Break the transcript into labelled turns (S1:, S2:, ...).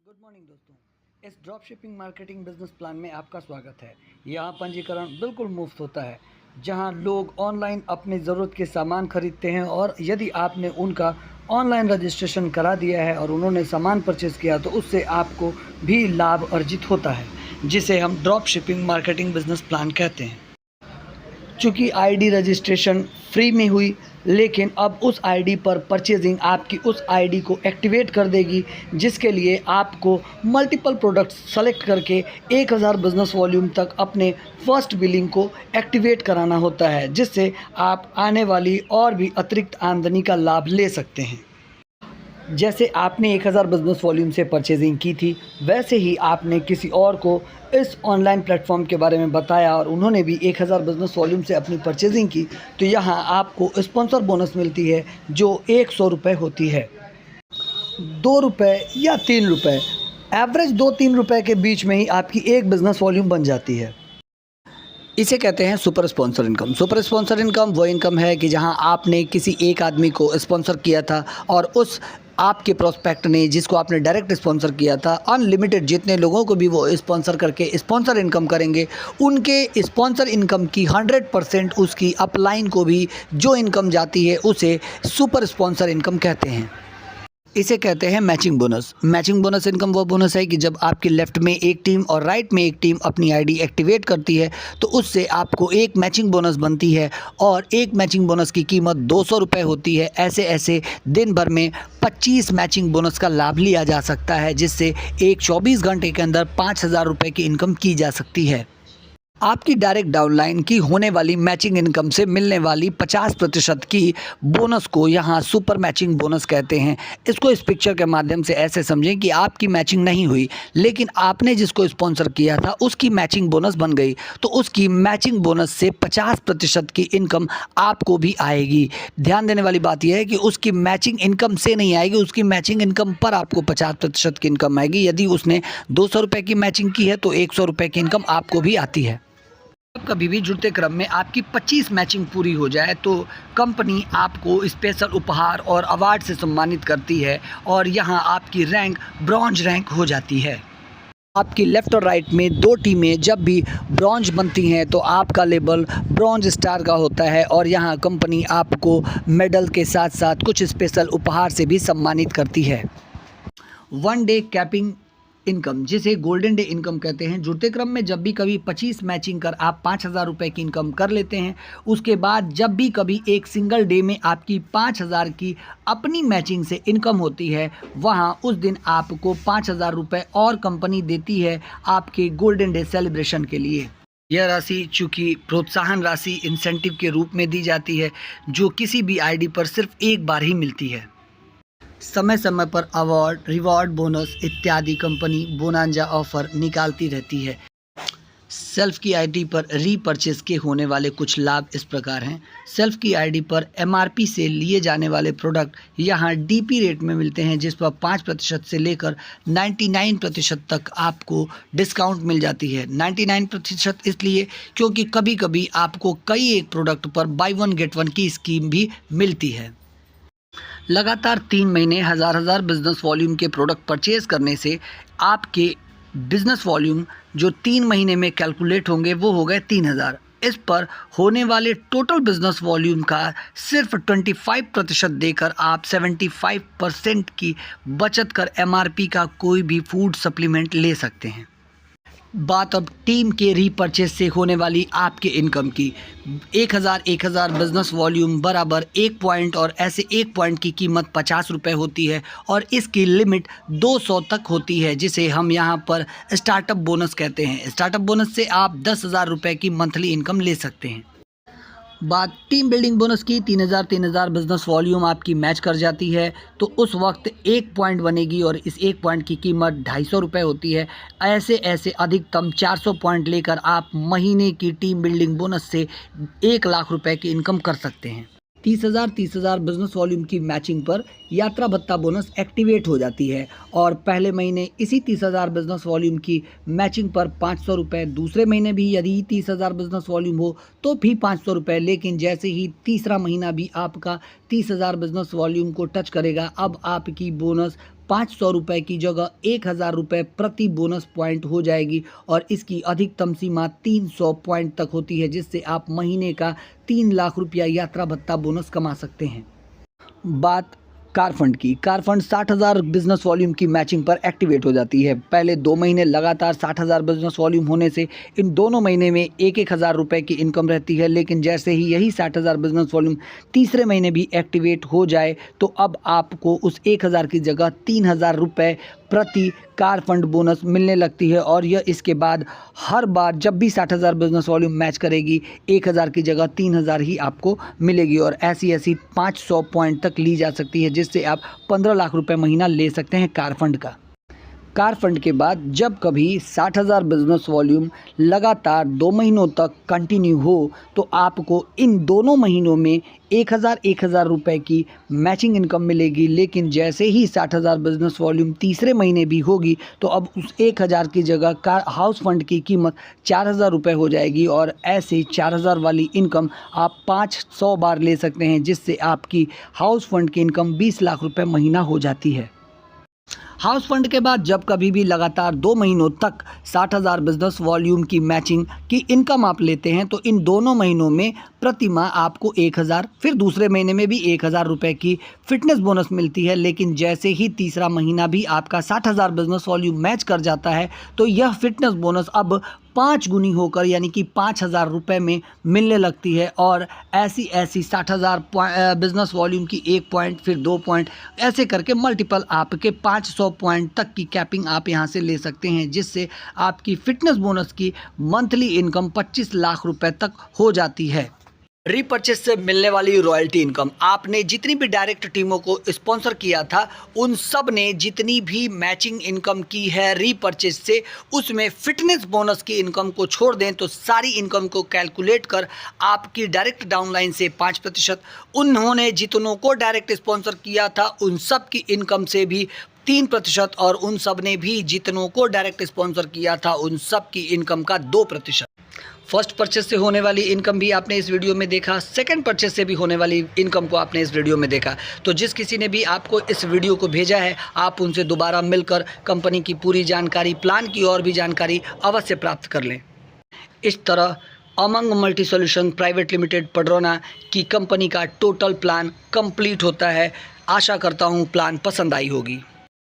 S1: Good morning दोस्तों, इस drop shipping marketing business plan में आपका स्वागत है। यहाँ पंजीकरण बिल्कुल मुफ्त होता है, जहाँ लोग ऑनलाइन अपनी ज़रूरत के सामान खरीदते हैं और यदि आपने उनका ऑनलाइन रजिस्ट्रेशन करा दिया है और उन्होंने सामान परचेज़ किया तो उससे आपको भी लाभ अर्जित होता है, जिसे हम drop shipping marketing business plan कहते हैं। चूँकि आईडी रजिस्ट्रेशन फ्री में हुई, लेकिन अब उस आईडी पर परचेजिंग आपकी उस आईडी को एक्टिवेट कर देगी, जिसके लिए आपको मल्टीपल प्रोडक्ट्स सेलेक्ट करके 1000 बिज़नेस वॉल्यूम तक अपने फर्स्ट बिलिंग को एक्टिवेट कराना होता है, जिससे आप आने वाली और भी अतिरिक्त आमदनी का लाभ ले सकते हैं। जैसे आपने 1000 बिज़नेस वॉल्यूम से परचेजिंग की थी, वैसे ही आपने किसी और को इस ऑनलाइन प्लेटफॉर्म के बारे में बताया और उन्होंने भी 1000 बिज़नेस वॉल्यूम से अपनी परचेजिंग की, तो यहाँ आपको स्पॉन्सर बोनस मिलती है जो 100 रुपये होती है। 2 रुपये या 3 रुपये, एवरेज 2-3 रुपये के बीच में ही आपकी एक बिज़नेस वॉल्यूम बन जाती है। इसे कहते हैं super sponsor income. Super sponsor income वो इनकम है कि जहां आपने किसी एक आदमी को स्पॉन्सर किया था और उस आपके प्रोस्पेक्ट ने, जिसको आपने डायरेक्ट स्पॉन्सर किया था, अनलिमिटेड जितने लोगों को भी वो स्पॉन्सर करके स्पॉन्सर इनकम करेंगे, उनके स्पॉन्सर इनकम की 100% उसकी अपलाइन को भी जो इनकम जाती है उसे सुपर स्पॉन्सर इनकम कहते हैं। इसे कहते हैं matching bonus. Matching bonus income वो बोनस है कि जब आपके लेफ़्ट में एक टीम और राइट में एक टीम अपनी आईडी एक्टिवेट करती है तो उससे आपको एक मैचिंग बोनस बनती है और एक मैचिंग बोनस की कीमत 200 रुपये होती है। ऐसे ऐसे दिन भर में 25 मैचिंग बोनस का लाभ लिया जा सकता है, जिससे एक 24 घंटे के अंदर 5000 रुपये की इनकम की जा सकती है। आपकी डायरेक्ट डाउनलाइन की होने वाली मैचिंग इनकम से मिलने वाली 50% की बोनस को यहाँ सुपर मैचिंग बोनस कहते हैं। इसको इस पिक्चर के माध्यम से ऐसे समझें कि आपकी मैचिंग नहीं हुई, लेकिन आपने जिसको स्पॉन्सर किया था उसकी मैचिंग बोनस बन गई, तो उसकी मैचिंग बोनस से 50% की इनकम आपको भी आएगी। ध्यान देने वाली बात यह है कि उसकी मैचिंग इनकम से नहीं आएगी, उसकी मैचिंग इनकम पर आपको 50% की इनकम आएगी। यदि उसने 200 रुपये की मैचिंग की है तो 100 रुपये की इनकम आपको भी आती है। कभी भी जुड़ते क्रम में आपकी 25 मैचिंग पूरी हो जाए तो कंपनी आपको स्पेशल उपहार और अवार्ड से सम्मानित करती है और यहां आपकी रैंक ब्रॉन्ज रैंक हो जाती है। आपकी लेफ़्ट और राइट में 2 टीमें जब भी ब्रॉन्ज बनती हैं तो आपका लेबल ब्रॉन्ज स्टार का होता है और यहां कंपनी आपको मेडल के साथ साथ कुछ स्पेशल उपहार से भी सम्मानित करती है। 1 डे कैपिंग इनकम, जिसे गोल्डन डे इनकम कहते हैं। जुड़ते क्रम में जब भी कभी 25 मैचिंग कर आप 5000 रुपये की इनकम कर लेते हैं, उसके बाद जब भी कभी एक सिंगल डे में आपकी 5000 की अपनी मैचिंग से इनकम होती है, वहां उस दिन आपको 5000 रुपये और कंपनी देती है आपके गोल्डन डे सेलिब्रेशन के लिए। यह राशि चूँकि प्रोत्साहन राशि इंसेंटिव के रूप में दी जाती है, जो किसी भी आईडी पर सिर्फ एक बार ही मिलती है। समय समय पर अवार्ड, रिवॉर्ड, बोनस इत्यादि कंपनी बोनांजा ऑफर निकालती रहती है। सेल्फ की आईडी पर रीपर्चेज के होने वाले कुछ लाभ इस प्रकार हैं। सेल्फ की आईडी पर एमआरपी से लिए जाने वाले प्रोडक्ट यहाँ डीपी रेट में मिलते हैं, जिस पर 5% से लेकर 99% तक आपको डिस्काउंट मिल जाती है। 99% इसलिए क्योंकि कभी कभी आपको कई एक प्रोडक्ट पर बाई 1 गेट 1 की स्कीम भी मिलती है। लगातार 3 महीने हज़ार बिज़नेस वॉल्यूम के प्रोडक्ट परचेज़ करने से आपके बिज़नेस वॉल्यूम जो 3 महीने में कैलकुलेट होंगे वो हो गए 3000। इस पर होने वाले टोटल बिज़नेस वॉल्यूम का सिर्फ 25% देकर आप 75% की बचत कर एमआरपी का कोई भी फूड सप्लीमेंट ले सकते हैं। बात अब टीम के रीपर्चेज से होने वाली आपके इनकम की। 1000 बिज़नेस वॉल्यूम बराबर 1 पॉइंट और ऐसे 1 पॉइंट की कीमत 50 रुपये होती है और इसकी लिमिट 200 तक होती है, जिसे हम यहाँ पर स्टार्टअप बोनस कहते हैं। स्टार्टअप बोनस से आप 10,000 रुपये की मंथली इनकम ले सकते हैं। बात टीम बिल्डिंग बोनस की, 3000 बिज़नेस वॉल्यूम आपकी मैच कर जाती है तो उस वक्त 1 पॉइंट बनेगी और इस 1 पॉइंट की कीमत 250 रुपये होती है। ऐसे ऐसे अधिकतम 400 पॉइंट लेकर आप महीने की टीम बिल्डिंग बोनस से 1 लाख रुपए की इनकम कर सकते हैं। 30,000 बिज़नेस वॉल्यूम की मैचिंग पर यात्रा भत्ता बोनस एक्टिवेट हो जाती है और पहले महीने इसी 30,000 बिज़नेस वॉल्यूम की मैचिंग पर 500 रुपये, दूसरे महीने भी यदि 30,000 बिज़नेस वॉल्यूम हो तो भी 500 रुपये। लेकिन जैसे ही तीसरा महीना भी आपका 30,000 बिज़नेस वॉल्यूम को टच करेगा, अब आपकी बोनस 500 रुपये की जगह 1000 रुपये प्रति बोनस पॉइंट हो जाएगी और इसकी अधिकतम सीमा 300 पॉइंट तक होती है, जिससे आप महीने का 3 लाख रुपया यात्रा भत्ता बोनस कमा सकते हैं। बात कार फंड की। कार फंड 60,000 बिजनेस वॉल्यूम की मैचिंग पर एक्टिवेट हो जाती है। पहले 2 महीने लगातार 60,000 बिजनेस वॉल्यूम होने से इन दोनों महीने में 1-1 हज़ार रुपये की इनकम रहती है, लेकिन जैसे ही यही 60,000 बिजनेस वॉल्यूम तीसरे महीने भी एक्टिवेट हो जाए तो अब आपको उस 1,000 की जगह 3,000 रुपये प्रति कार फंड बोनस मिलने लगती है और यह इसके बाद हर बार जब भी 60,000 बिजनेस वॉल्यूम मैच करेगी 1,000 की जगह 3,000 ही आपको मिलेगी और ऐसी 500 पॉइंट तक ली जा सकती है, जिससे आप 15 लाख रुपए महीना ले सकते हैं कार फंड का। कार फंड के बाद जब कभी 60,000 बिजनेस वॉल्यूम लगातार 2 महीनों तक कंटिन्यू हो तो आपको इन दोनों महीनों में 1,000 रुपये की मैचिंग इनकम मिलेगी, लेकिन जैसे ही 60,000 बिजनेस वॉल्यूम तीसरे महीने भी होगी तो अब उस 1,000 की जगह कार हाउस फंड की कीमत 4,000 रुपये हो जाएगी और ऐसे 4,000 वाली इनकम आप 500 बार ले सकते हैं, जिससे आपकी हाउस फंड की इनकम 20 लाख रुपये महीना हो जाती है। हाउस फंड के बाद जब कभी भी लगातार 2 महीनों तक 60,000 बिजनेस वॉल्यूम की मैचिंग की इनकम आप लेते हैं तो इन दोनों महीनों में प्रति माह आपको 1,000, फिर दूसरे महीने में भी 1,000 रुपये की फिटनेस बोनस मिलती है, लेकिन जैसे ही तीसरा महीना भी आपका 60,000 बिजनेस वॉल्यूम मैच कर जाता है तो यह फिटनेस बोनस अब 5 गुनी होकर यानी कि 5,000 रुपये में मिलने लगती है और ऐसी 60,000 बिजनेस वॉल्यूम की 1 पॉइंट फिर 2 पॉइंट ऐसे करके मल्टीपल आपके 500 पॉइंट तक की कैपिंग आप यहां से ले सकते हैं, जिससे आपकी फिटनेस बोनस की मंथली इनकम 25 लाख रुपए तक हो जाती है। रीपर्चेस से मिलने वाली रॉयल्टी इनकम, आपने जितनी भी डायरेक्ट टीमों को स्पॉन्सर किया था उन सब ने जितनी भी मैचिंग इनकम की है रीपर्चेस से, उसमें फिटनेस बोनस की इनकम को छोड़ दें तो सारी इनकम को कैलकुलेट कर आपकी डायरेक्ट डाउनलाइन से 5%, उन्होंने जितनों को डायरेक्ट स्पॉन्सर किया था उन सब की इनकम से भी 3% और उन सब ने भी जितनों को डायरेक्ट स्पॉन्सर किया था उन सब की इनकम का 2%। फर्स्ट परचेस से होने वाली इनकम भी आपने इस वीडियो में देखा, सेकंड परचेस से भी होने वाली इनकम को आपने इस वीडियो में देखा। तो जिस किसी ने भी आपको इस वीडियो को भेजा है आप उनसे दोबारा मिलकर कंपनी की पूरी जानकारी, प्लान की और भी जानकारी अवश्य प्राप्त कर लें। इस तरह among multi solution private limited Padrauna की कंपनी का टोटल प्लान कंप्लीट होता है। आशा करता हूँ प्लान पसंद आई होगी।